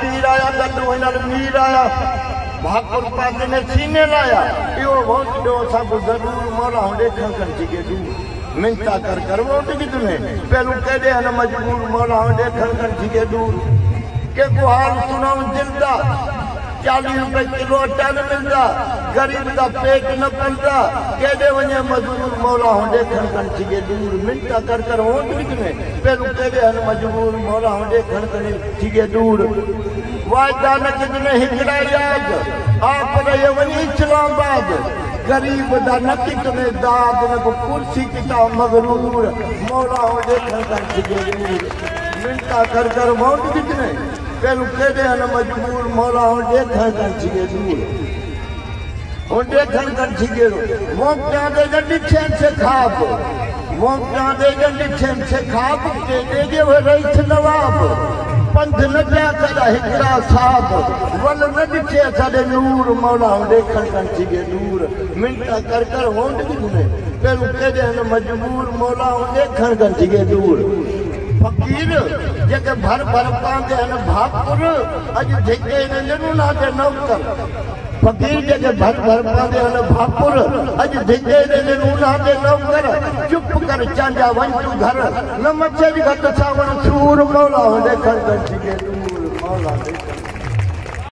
पीर आया गड्डू हिनर मीर आया भाकुर पाते ने सीने लाया यो वोट दो सब जरूर मौला देखण कर जिगे दू मिंता कर वोट की तुने पहलू कदे न मजबूर मौला देखण कर जिगे दू के को हाल सुनाऊं दिलदा 40 रुपए किलो अटा न मिलता गरीब का पेट न पलता केदे वने मजबूर मौला देखण कर जिगे दूर मिंता कर वोट की तुने पहलू कदे न मजबूर मौला देखण कर जिगे दूर वायदा न कितने हिकड़ा याद आप रहे वनी इस्लामाबाद गरीब दा न कितने दाद न को कुर्सी किता मगरूर मौला देखण कर जिगे दूर मिंता कर वोट कितने पहलू केदे न मजबूर मौला देखण कर जिगे दूर देखण कर जिगे वो क्या दे डिठे से खाब वो क्या दे डिठे से खाब के दे वे रईस नवाब पंथ न जा कदा हिकड़ा साहब वल न डिठे साडे नूर मौला देखण कर जिगे दूर मिंता कर वोट कितने पहलू केदे न मजबूर मौला देखण कर जिगे दूर फकीर जेके भर पांदे न भाकुर अज जेके न ना दे नौकर फकीर जेके भर पांदे न भाकुर अज जेके न ना दे नौकर चुप कर चांजा वन तू घर न मचे घट सावण सूर मौला देखण कर जिगे दूर मौला देखण